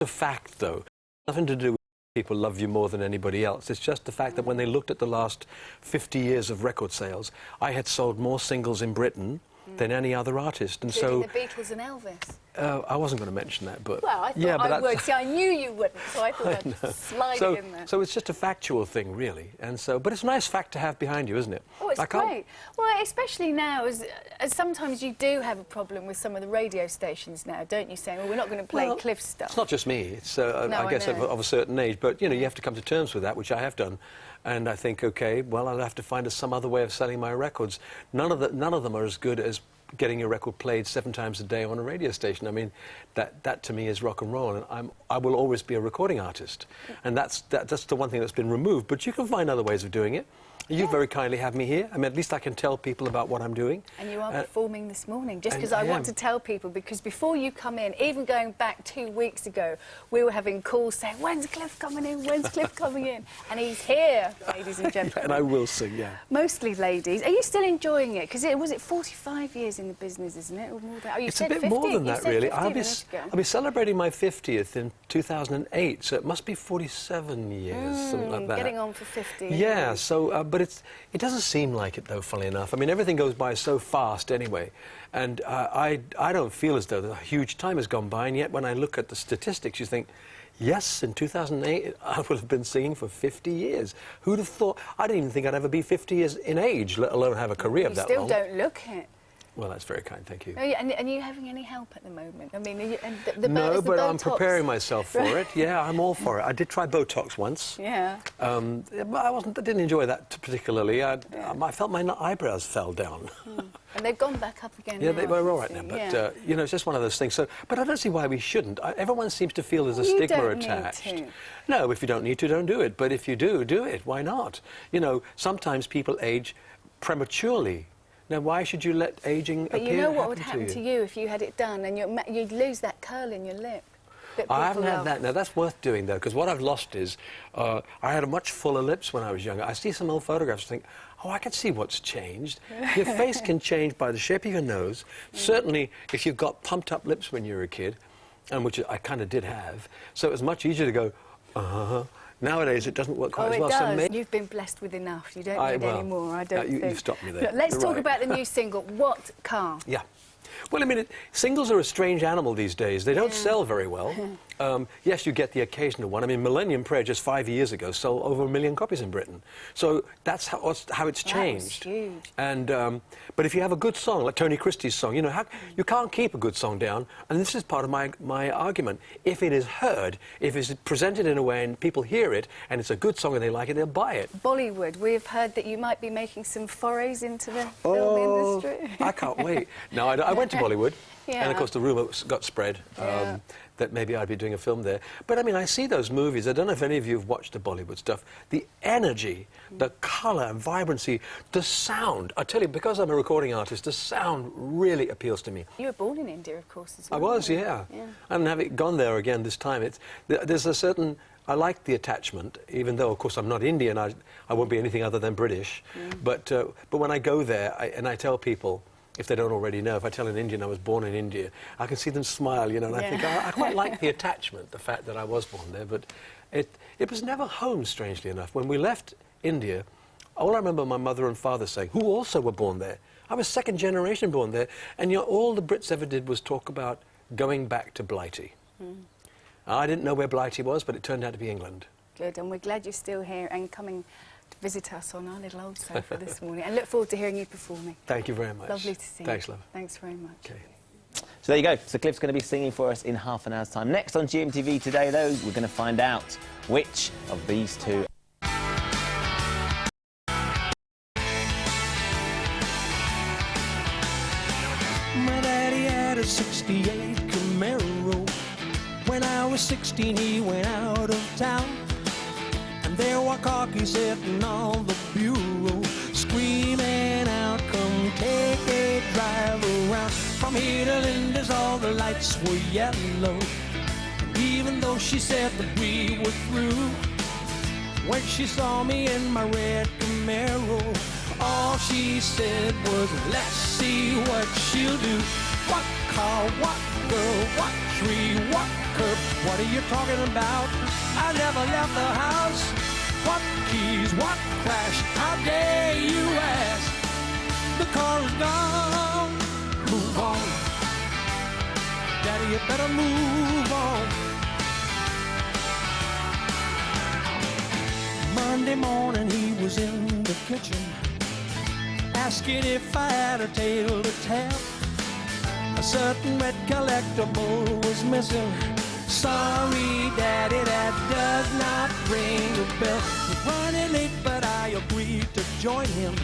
a fact, though. Nothing to do with people love you more than anybody else. It's just the fact that when they looked at the last 50 years of record sales, I had sold more singles in Britain than any other artist. And Including so the Beatles and Elvis. I wasn't going to mention that, but Well, I thought I would. See, I knew you wouldn't, so I thought I'd slide it in there. So it's just a factual thing, really. And so, but it's a nice fact to have behind you, isn't it? Oh, it's great. Well, especially now, as sometimes you do have a problem with some of the radio stations now, don't you? Saying, well, we're not going to play Cliff stuff. It's not just me. It's, I guess, of a certain age. But, you know, you have to come to terms with that, which I have done. And I think, OK, well, I'll have to find some other way of selling my records. None of them are as good as getting your record played 7 times a day on a radio station. I mean, that to me is rock and roll, and I will always be a recording artist, and that's the one thing that's been removed. But you can find other ways of doing it. You very kindly have me here. I mean, at least I can tell people about what I'm doing. And you are performing this morning, just because I want to tell people, because before you come in, even going back 2 weeks ago, we were having calls saying, when's Cliff coming in? When's Cliff coming in? And he's here, ladies and gentlemen. And I will sing, yeah. Mostly ladies. Are you still enjoying it? Because was it 45 years in the business, isn't it? Or more than, it's a bit 50? more than that, really. I'll be celebrating my 50th in 2008, so it must be 47 years, something like that. Getting on for 50. Yeah, so, but it doesn't seem like it, though, funnily enough. I mean, everything goes by so fast anyway, and I don't feel as though a huge time has gone by, and yet when I look at the statistics, you think, yes, in 2008, I would have been singing for 50 years. Who'd have thought? I didn't even think I'd ever be 50 years in age, let alone have a career of that long. You still don't look it. Well, that's very kind, thank you. Oh, yeah, and are you having any help at the moment? I mean, no, but I'm preparing myself for it. Yeah, I'm all for it. I did try Botox once. Yeah. But I didn't enjoy that particularly. I felt my eyebrows fell down. And they've gone back up again. Yeah, now, they were all right now. But you know, it's just one of those things. So, but I don't see why we shouldn't. Everyone seems to feel there's a stigma attached. Need to. No, if you don't need to, don't do it. But if you do, do it. Why not? You know, sometimes people age prematurely. Now, why should you let aging appear? But you know what would happen to you if you had it done, and you'd lose that curl in your lip. I haven't had that. Now, that's worth doing, though, because what I've lost is I had a much fuller lips when I was younger. I see some old photographs and think, oh, I can see what's changed. Your face can change by the shape of your nose. Certainly, if you've got pumped-up lips when you were a kid, and which I kind of did have, so it was much easier to go, Nowadays, it doesn't work quite as well. Oh, it does. You've been blessed with enough. You don't need any more, I don't think. You've stopped me there. Let's talk about the new single, What Car? Yeah. Well, I mean, singles are a strange animal these days. They don't sell very well. Yes, you get the occasional one. I mean, Millennium Prayer just 5 years ago sold over 1 million copies in Britain. So that's how it's changed. That was huge. And but if you have a good song, like Tony Christie's song, you know, you can't keep a good song down. And this is part of my argument. If it is heard, if it's presented in a way and people hear it, and it's a good song and they like it, they'll buy it. Bollywood, we've heard that you might be making some forays into the film industry. I can't wait. No, I went to Bollywood, and of course the rumour got spread that maybe I'd be doing a film there. But I mean, I see those movies. I don't know if any of you have watched the Bollywood stuff. The energy, the colour, vibrancy, the sound. I tell you, because I'm a recording artist, the sound really appeals to me. You were born in India, of course, as well. I was, yeah. And having gone there again this time, there's a certain... I like the attachment, even though, of course, I'm not Indian. I won't be anything other than British. But when I go there, and I tell people, if they don't already know, if I tell an Indian I was born in India, I can see them smile, you know, and I think, I quite like the attachment, the fact that I was born there, but it was never home, strangely enough. When we left India, all I remember my mother and father saying, who also were born there. I was second generation born there, and you know, all the Brits ever did was talk about going back to Blighty. I didn't know where Blighty was, but it turned out to be England. Good, and we're glad you're still here and coming to visit us on our little old sofa this morning, and look forward to hearing you performing. Thank you very much. Lovely to see you. Thanks, love. Thanks very much. Okay. So there you go. So Cliff's going to be singing for us in half an hour's time. Next on GMTV today, though, we're going to find out which of these two... My daddy had a 68 Camaro. When I was 16, he went out of town. And there were khaki sitting on the bureau, screaming out, come take a drive around. From here to Linda's, all the lights were yellow. And even though she said that we were through, when she saw me in my red Camaro, all she said was, let's see what she'll do. What car, what girl, what tree, what curb, what are you talking about? I never left the house. What keys, what crash, how dare you ask? The car is gone, move on. Daddy, you better move on. Monday morning he was in the kitchen, asking if I had a tale to tell. A certain red collectible was missing. Sorry, Daddy, that does not ring a bell. We're running late, but I agreed to join him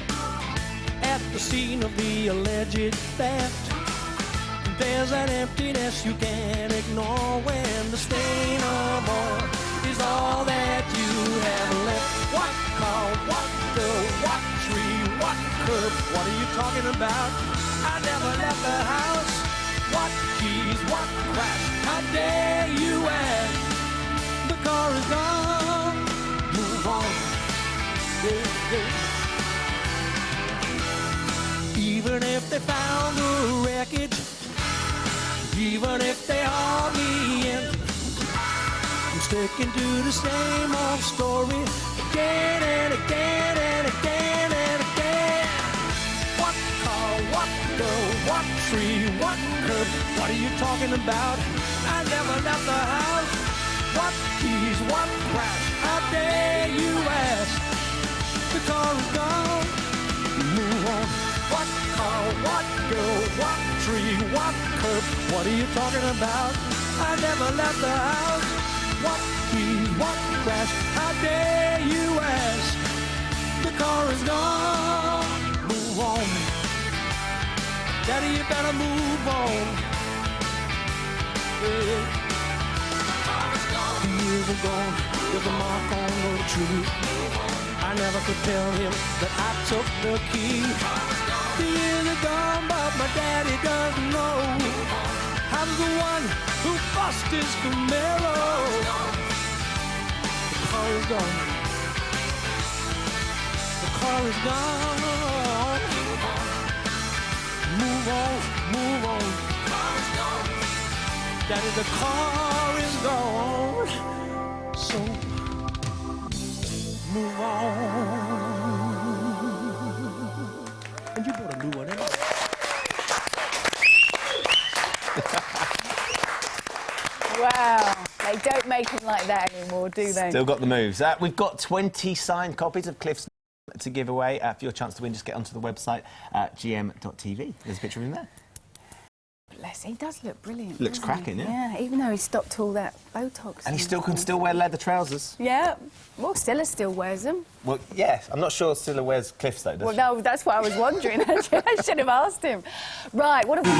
at the scene of the alleged theft. There's an emptiness you can't ignore when the stain of oil is all that you have left. What car, what girl, what tree, what curb, what are you talking about? I never left the house. What keys, what crash, how dare you ask? The car is gone, move on. Yeah, yeah. Even if they found the wreckage, even if they haul me in, I'm sticking to the same old story again and again and again and again. What car, what girl, what tree, what curb, what are you talking about? I never left the house. What keys, what crash, how dare you ask? The car is gone, move on. What car, what girl, what tree, what curb, what are you talking about? I never left the house. What keys, what crash, how dare you ask? The car is gone, move on. Daddy, you better move on. Yeah. The years are gone, there's a mark on the tree. I never could tell him that I took the key. The years are gone, but my daddy doesn't know. I'm the one who bust his Camaro. The car is gone. The car is gone. Move on, move on. Daddy, the car is gone. So move on. And you better do whatever. Wow. They don't make them like that anymore, do they? Still got the moves. We've got 20 signed copies of Cliff's to give away. For your chance to win, just get onto the website GM.TV. There's a picture of him there. Bless, he does look brilliant. Looks cracking, yeah. Yeah, even though he stopped all that Botox. And he still can wear leather trousers. Yeah. Well, Stella still wears them. Well, yes. I'm not sure Stella wears Cliff's though, does Well, she? no, that's what I was wondering. I should have asked him. Right, what have we...